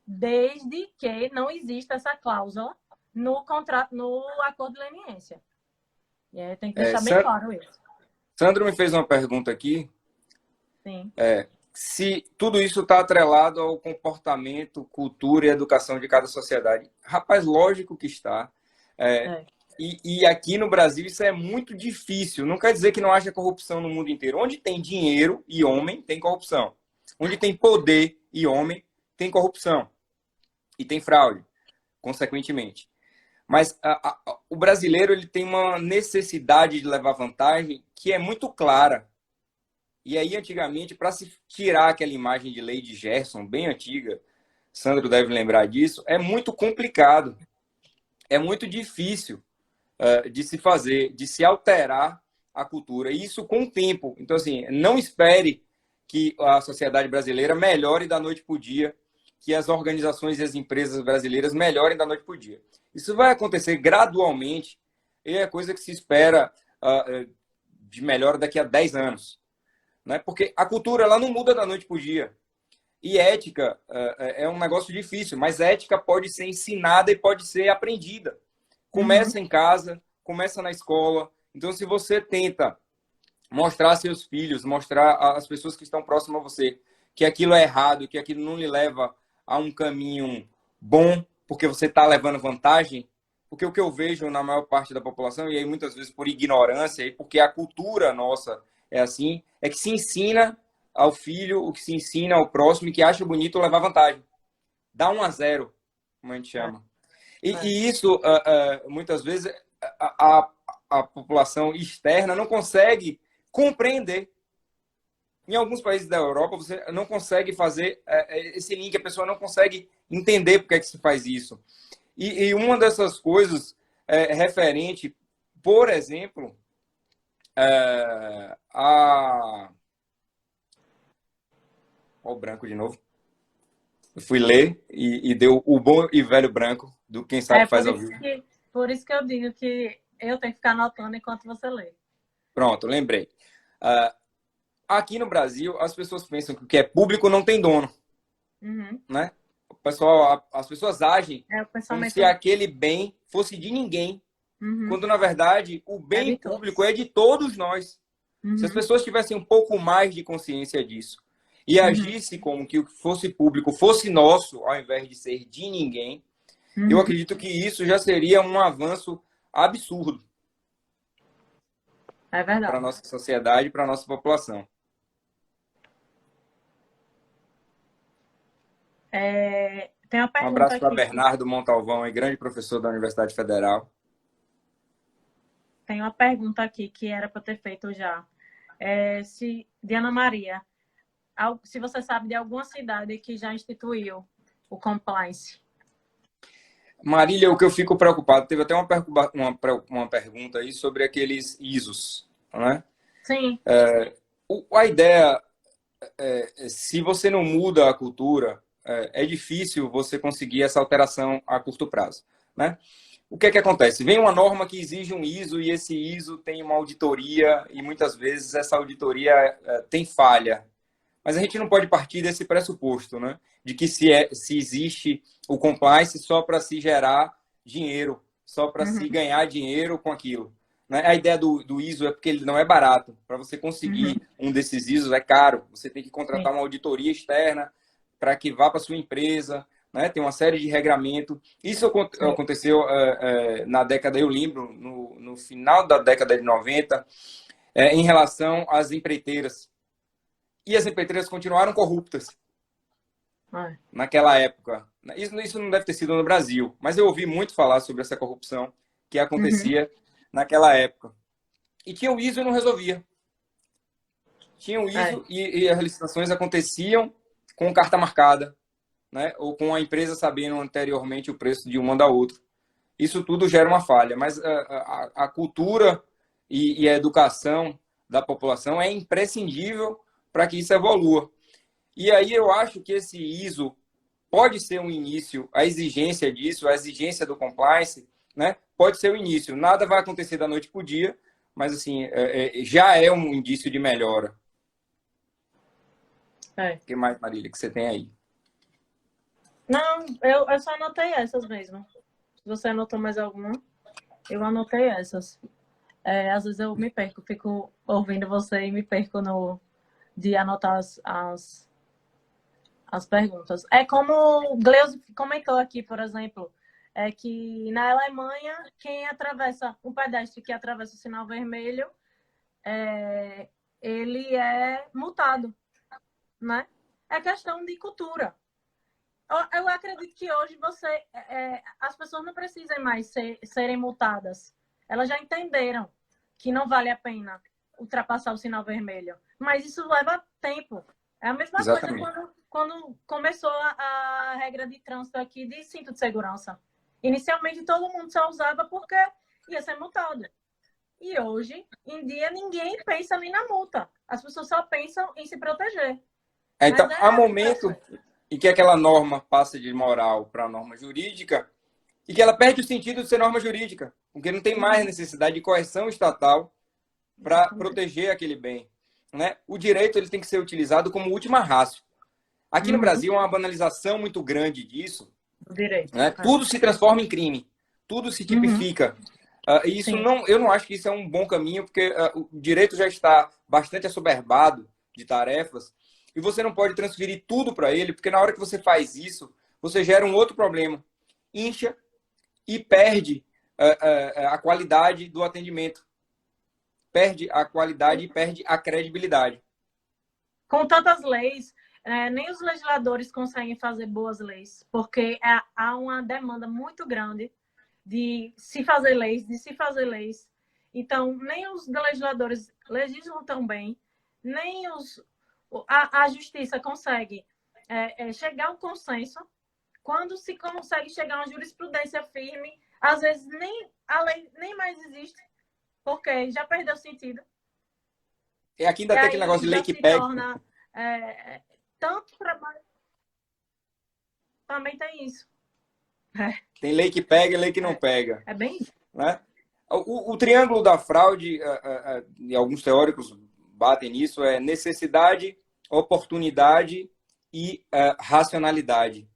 desde que não exista essa cláusula no contrato, no acordo de leniência. Tem que deixar bem claro isso. Sandro me fez uma pergunta aqui. Sim. Se tudo isso está atrelado ao comportamento, cultura e educação de cada sociedade. Rapaz, lógico que está. E aqui no Brasil isso é muito difícil. Não quer dizer que não haja corrupção no mundo inteiro. Onde tem dinheiro e homem, tem corrupção. Onde tem poder e homem, tem corrupção. E tem fraude, consequentemente. Mas o brasileiro ele tem uma necessidade de levar vantagem que é muito clara. E aí, antigamente, para se tirar aquela imagem de Lady Gerson, bem antiga, Sandro deve lembrar disso, é muito complicado. É muito difícil de se fazer, de se alterar a cultura. E isso com o tempo. Então, assim, não espere que a sociedade brasileira melhore da noite para o dia, que as organizações e as empresas brasileiras melhorem da noite para o dia. Isso vai acontecer gradualmente e é coisa que se espera de melhora daqui a 10 anos. Né? Porque a cultura ela não muda da noite para o dia. E ética é um negócio difícil, mas ética pode ser ensinada e pode ser aprendida. Começa em casa, começa na escola. Então, se você tenta mostrar a seus filhos, mostrar às pessoas que estão próximas a você que aquilo é errado, que aquilo não lhe leva a um caminho bom, porque você está levando vantagem, porque o que eu vejo na maior parte da população, e aí muitas vezes por ignorância, e porque a cultura nossa é assim, é que se ensina ao filho o que se ensina ao próximo e que acha bonito levar vantagem. Dá 1-0, como a gente chama. E isso, muitas vezes, a população externa não consegue compreender. Em alguns países da Europa, você não consegue fazer esse link, a pessoa não consegue entender por que é que se faz isso. E uma dessas coisas referente, por exemplo, Olha o branco de novo. Eu fui ler e deu o bom e velho branco do quem sabe faz ao vivo. Por isso que eu digo que eu tenho que ficar anotando enquanto você lê. Pronto, lembrei. Aqui no Brasil, as pessoas pensam que o que é público não tem dono. Né? As pessoas agem como se aquele bem fosse de ninguém. Quando, na verdade, o bem público é de todos nós. Se as pessoas tivessem um pouco mais de consciência disso e agisse como que o que fosse público fosse nosso, ao invés de ser de ninguém, eu acredito que isso já seria um avanço absurdo. É verdade. Para a nossa sociedade e para a nossa população. Tem uma pergunta um abraço para Bernardo Montalvão, grande professor da Universidade Federal. Tem uma pergunta aqui que era para ter feito já. Diana Maria, se você sabe de alguma cidade que já instituiu o compliance. Marília, o que eu fico preocupado, teve até uma pergunta aí sobre aqueles ISOs, né? Sim. A ideia, se você não muda a cultura, é difícil você conseguir essa alteração a curto prazo, né? O que é que acontece? Vem uma norma que exige um ISO e esse ISO tem uma auditoria e muitas vezes essa auditoria tem falha. Mas a gente não pode partir desse pressuposto, né? De que se existe o compliance só para se gerar dinheiro, só para se ganhar dinheiro com aquilo. Né? A ideia do ISO é porque ele não é barato. Para você conseguir um desses ISOs é caro. Você tem que contratar uma auditoria externa para que vá para sua empresa. Né? Tem uma série de regramento. Isso aconteceu na década, eu lembro, no final da década de 90, em relação às empreiteiras. E as empreiteiras continuaram corruptas naquela época. Isso não deve ter sido no Brasil, mas eu ouvi muito falar sobre essa corrupção que acontecia naquela época. E tinha o ISO e não resolvia. Tinha o ISO e as licitações aconteciam com carta marcada, né? Ou com a empresa sabendo anteriormente o preço de uma da outra. Isso tudo gera uma falha, mas a cultura e a educação da população é imprescindível para que isso evolua. E aí eu acho que esse ISO pode ser um início, a exigência disso, a exigência do compliance, né? Pode ser o início. Nada vai acontecer da noite para o dia, mas assim, já é um indício de melhora. O que mais, Marília, que você tem aí? Não, eu só anotei essas mesmo. Se você anotou mais alguma, eu anotei essas. Às vezes eu me perco, fico ouvindo você e me perco de anotar as perguntas. É como o Gleus comentou aqui, por exemplo, que na Alemanha, quem atravessa, um pedestre que atravessa o sinal vermelho, ele é multado, né? É questão de cultura. Eu acredito que hoje as pessoas não precisam mais serem multadas. Elas já entenderam que não vale a pena ultrapassar o sinal vermelho. Mas isso leva tempo. É a mesma Exatamente. coisa quando começou a regra de trânsito aqui de cinto de segurança. Inicialmente todo mundo só usava porque ia ser multado. E hoje em dia ninguém pensa nem na multa. As pessoas só pensam em se proteger. Então, há momento em que aquela norma passa de moral para norma jurídica e que ela perde o sentido de ser norma jurídica, porque não tem mais necessidade de correção estatal para proteger aquele bem, né? O direito ele tem que ser utilizado como última ratio. Aqui no Brasil há uma banalização muito grande disso. Direito. Né? Tudo se transforma em crime, tudo se tipifica. E isso eu não acho que isso é um bom caminho, porque o direito já está bastante assoberbado de tarefas e você não pode transferir tudo para ele, porque na hora que você faz isso, você gera um outro problema. Incha e perde a qualidade do atendimento. Perde a qualidade e perde a credibilidade. Com tantas leis, nem os legisladores conseguem fazer boas leis, porque há uma demanda muito grande de se fazer leis. Então, nem os legisladores legislam tão bem, nem a justiça consegue chegar a um consenso. Quando se consegue chegar a uma jurisprudência firme, às vezes nem a lei nem mais existe, porque já perdeu sentido. E aqui ainda tem aquele negócio de lei que pega. Torna, tanto trabalho. Também tem isso. Tem lei que pega e lei que não pega. É bem isso. Né? O triângulo da fraude, e alguns teóricos batem nisso, é necessidade, oportunidade e racionalidade.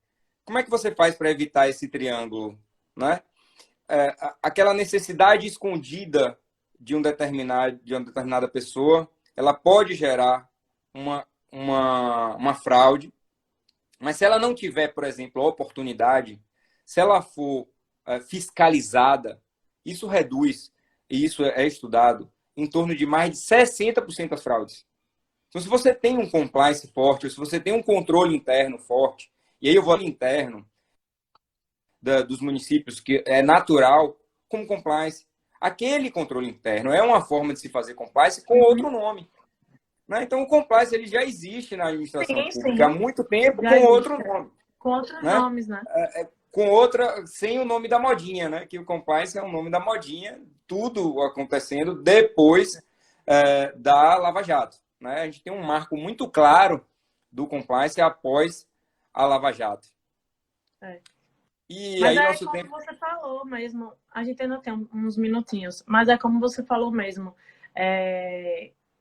Como é que você faz para evitar esse triângulo? Né? Aquela necessidade escondida de uma determinada pessoa, ela pode gerar uma fraude, mas se ela não tiver, por exemplo, a oportunidade, se ela for fiscalizada, isso reduz, e isso é estudado, em torno de mais de 60% das fraudes. Então, se você tem um compliance forte, ou se você tem um controle interno forte, e aí eu vou interno dos municípios, que é natural, como compliance, aquele controle interno é uma forma de se fazer compliance com outro nome. Né? Então, o compliance ele já existe na administração pública há muito tempo já com existe. Outro nome. Com outros nomes, né? Com outra, sem o nome da modinha, né? Que o compliance é o nome da modinha, tudo acontecendo depois da Lava Jato. Né? A gente tem um marco muito claro do compliance após a Lava Jato. E mas aí, como você falou mesmo, a gente ainda tem uns minutinhos, mas é como você falou mesmo,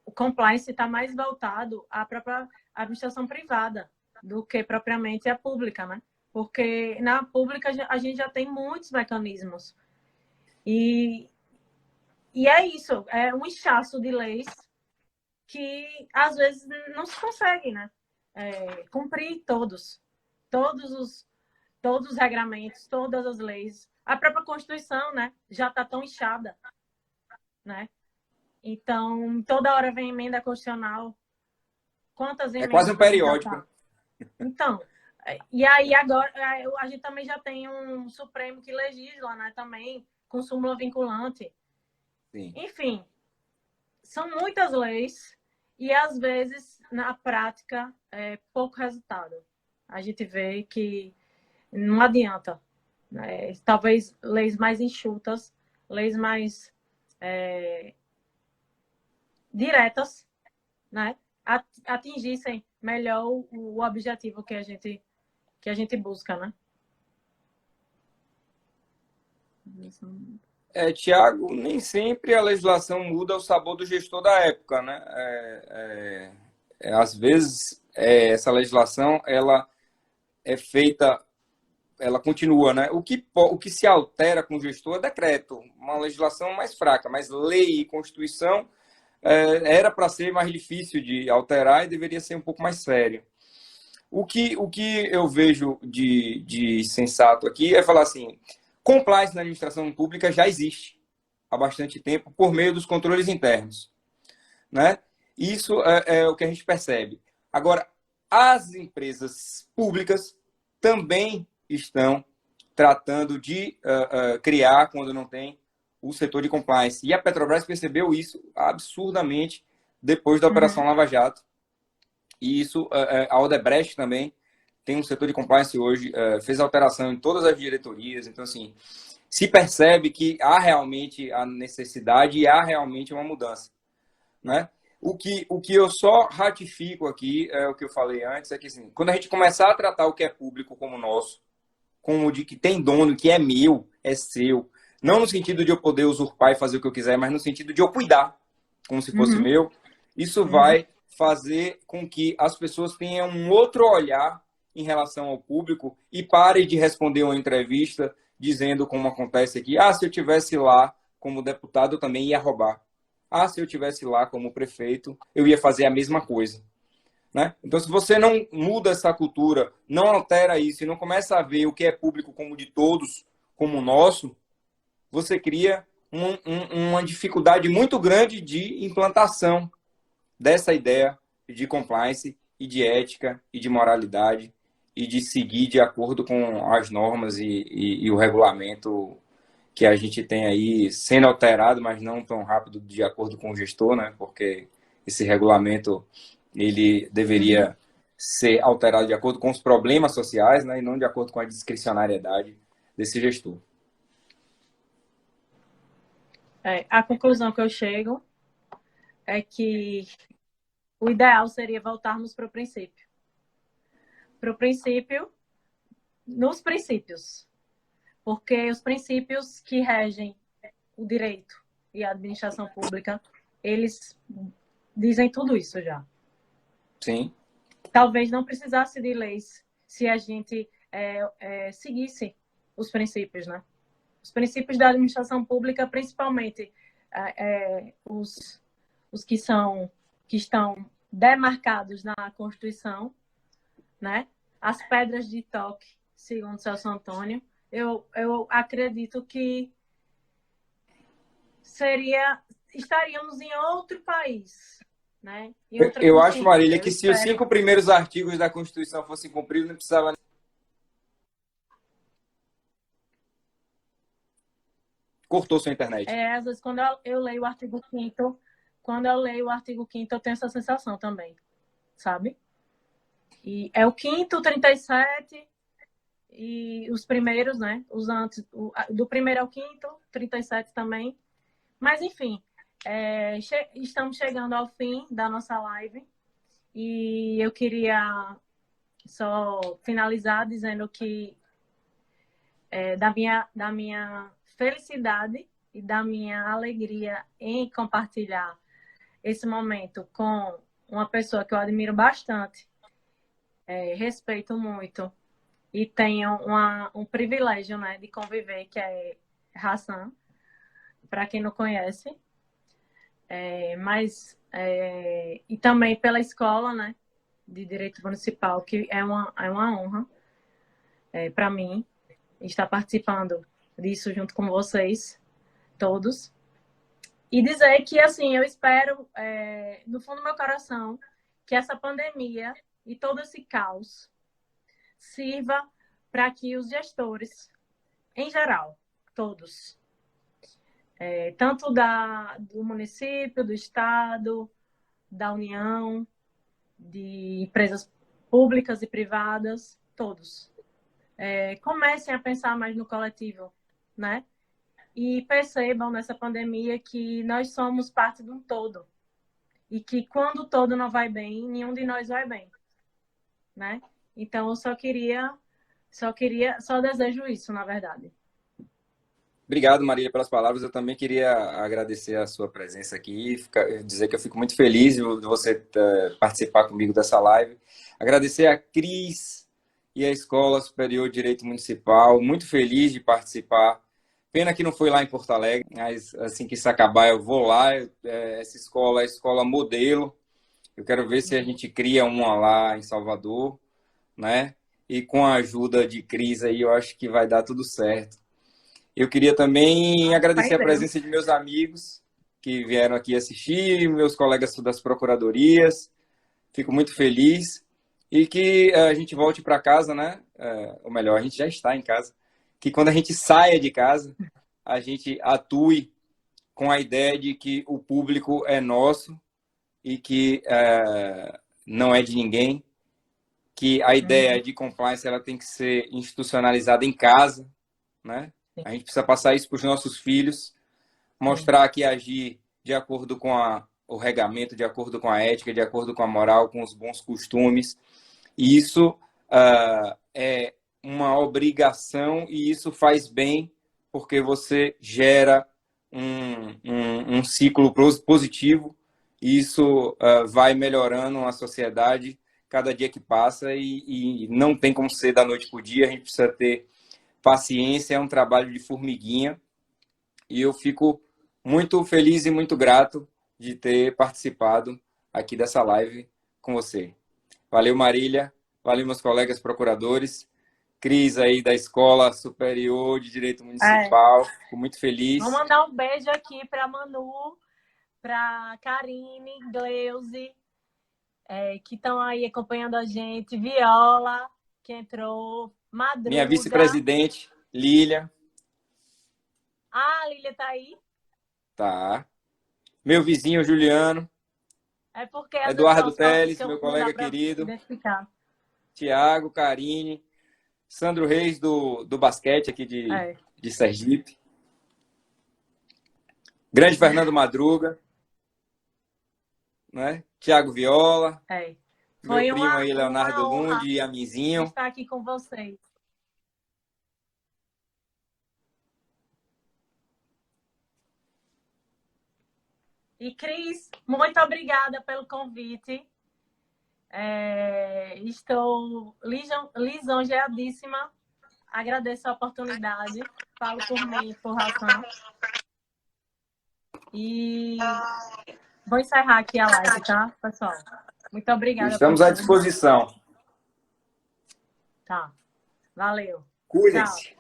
o compliance está mais voltado à própria administração privada do que propriamente a pública, né? Porque na pública a gente já tem muitos mecanismos. E é isso, é um inchaço de leis que às vezes não se consegue, né? Cumprir todos os regramentos, todas as leis. A própria Constituição, né? Já está tão inchada, né? Então, toda hora vem emenda constitucional. Quantas emendas? É quase um periódico. Então, e aí agora a gente também já tem um Supremo que legisla, né? Também com súmula vinculante. Sim. Enfim, são muitas leis e às vezes na prática pouco resultado. A gente vê que não adianta. Talvez leis mais enxutas, leis mais diretas, né, atingissem melhor o objetivo que a gente busca, né? Tiago, nem sempre a legislação muda o sabor do gestor da época, né? Às vezes, essa legislação, ela é feita, ela continua, né? O que se altera com o gestor é decreto, uma legislação mais fraca, mas lei e constituição era para ser mais difícil de alterar e deveria ser um pouco mais sério. O que eu vejo de sensato aqui é falar assim, compliance na administração pública já existe há bastante tempo por meio dos controles internos, né? Isso é o que a gente percebe. Agora, as empresas públicas também estão tratando de criar, quando não tem, o setor de compliance. E a Petrobras percebeu isso absurdamente depois da Operação Lava Jato. E isso, a Odebrecht também tem um setor de compliance hoje, fez alteração em todas as diretorias. Então, assim, se percebe que há realmente a necessidade e há realmente uma mudança, né? O que eu só ratifico aqui, é o que eu falei antes, é que assim, quando a gente começar a tratar o que é público como nosso, como de que tem dono, que é meu, é seu, não no sentido de eu poder usurpar e fazer o que eu quiser, mas no sentido de eu cuidar, como se fosse meu, isso vai fazer com que as pessoas tenham um outro olhar em relação ao público e parem de responder uma entrevista dizendo, como acontece aqui, se eu tivesse lá como deputado, eu também ia roubar. Se eu tivesse lá como prefeito, eu ia fazer a mesma coisa. Né? Então, se você não muda essa cultura, não altera isso e não começa a ver o que é público como de todos, como nosso, você cria uma dificuldade muito grande de implantação dessa ideia de compliance e de ética e de moralidade e de seguir de acordo com as normas e o regulamento que a gente tem aí sendo alterado, mas não tão rápido de acordo com o gestor, né? Porque esse regulamento ele deveria ser alterado de acordo com os problemas sociais, né? E não de acordo com a discricionariedade desse gestor. A conclusão que eu chego é que o ideal seria voltarmos para o princípio. Para o princípio, nos princípios. Porque os princípios que regem o direito e a administração pública, eles dizem tudo isso já. Sim. Talvez não precisasse de leis se a gente seguisse os princípios, né? Os princípios da administração pública, principalmente os que estão demarcados na Constituição, né? As pedras de toque, segundo Celso Antônio, eu acredito que estaríamos em outro país, né? Eu acho, Marília, que se os 5 primeiros artigos da Constituição fossem cumpridos, não precisava. Cortou sua internet. Às vezes, quando eu leio o artigo 5º, eu tenho essa sensação também, sabe? E é o 5º, 37 e os primeiros, né? Os antes, do primeiro ao 5º, 37 também. Mas, enfim, estamos chegando ao fim da nossa live e eu queria só finalizar dizendo que da minha felicidade e da minha alegria em compartilhar esse momento com uma pessoa que eu admiro bastante, respeito muito e tenho um privilégio, né, de conviver, que é Hassan, para quem não conhece, e também pela escola, né, de Direito Municipal, que é uma honra para mim estar participando disso junto com vocês todos. E dizer que, assim, eu espero, no fundo do meu coração, que essa pandemia e todo esse caos sirva para que os gestores, em geral, todos, tanto do município, do estado, da União, de empresas públicas e privadas, todos, comecem a pensar mais no coletivo, né? E percebam nessa pandemia que nós somos parte de um todo. e que quando o todo não vai bem, nenhum de nós vai bem, né? Então, eu só desejo isso, na verdade. Obrigado, Marília, pelas palavras. Eu também queria agradecer a sua presença aqui, dizer que eu fico muito feliz de você participar comigo dessa live. Agradecer a Cris e a Escola Superior de Direito Municipal, muito feliz de participar. Pena que não foi lá em Porto Alegre, mas assim que isso acabar eu vou lá. Essa escola é a escola modelo. Eu quero ver se a gente cria uma lá em Salvador, né? E com a ajuda de Cris aí, eu acho que vai dar tudo certo. Eu queria também agradecer a presença de meus amigos que vieram aqui assistir, meus colegas das procuradorias. Fico muito feliz e que a gente volte para casa, né? Ou melhor, a gente já está em casa. Que quando a gente saia de casa, a gente atue com a ideia de que o público é nosso e que não é de ninguém. Que a ideia de compliance ela tem que ser institucionalizada em casa, né? A gente precisa passar isso para os nossos filhos, mostrar que agir de acordo com o regamento, de acordo com a ética, de acordo com a moral, com os bons costumes. E isso é uma obrigação e isso faz bem porque você gera um ciclo positivo e isso vai melhorando a sociedade cada dia que passa e não tem como ser da noite para o dia, a gente precisa ter paciência, é um trabalho de formiguinha e eu fico muito feliz e muito grato de ter participado aqui dessa live com você. Valeu, Marília. Valeu, meus colegas procuradores. Cris aí da Escola Superior de Direito Municipal. Fico muito feliz. Vou mandar um beijo aqui para Manu, para Karine, Gleuze, que estão aí acompanhando a gente. Viola, que entrou. Madruga. Minha vice-presidente, Lília. Ah, a Lília tá aí? Tá. Meu vizinho, Juliano. É porque Eduardo Teles, meu colega querido. Identificar. Tiago, Karine. Sandro Reis, do basquete aqui de Sergipe. Grande Fernando Madruga. Né? Tiago Viola. Meu primo aí, Leonardo Lund e Amizinho. Estar aqui com vocês. E, Cris, muito obrigada pelo convite. Estou lisonjeadíssima. Agradeço a oportunidade. Falo por mim, por razão. E vou encerrar aqui a live, tá, pessoal? Muito obrigada. Estamos à disposição. Tá. Valeu. Cuidem-se.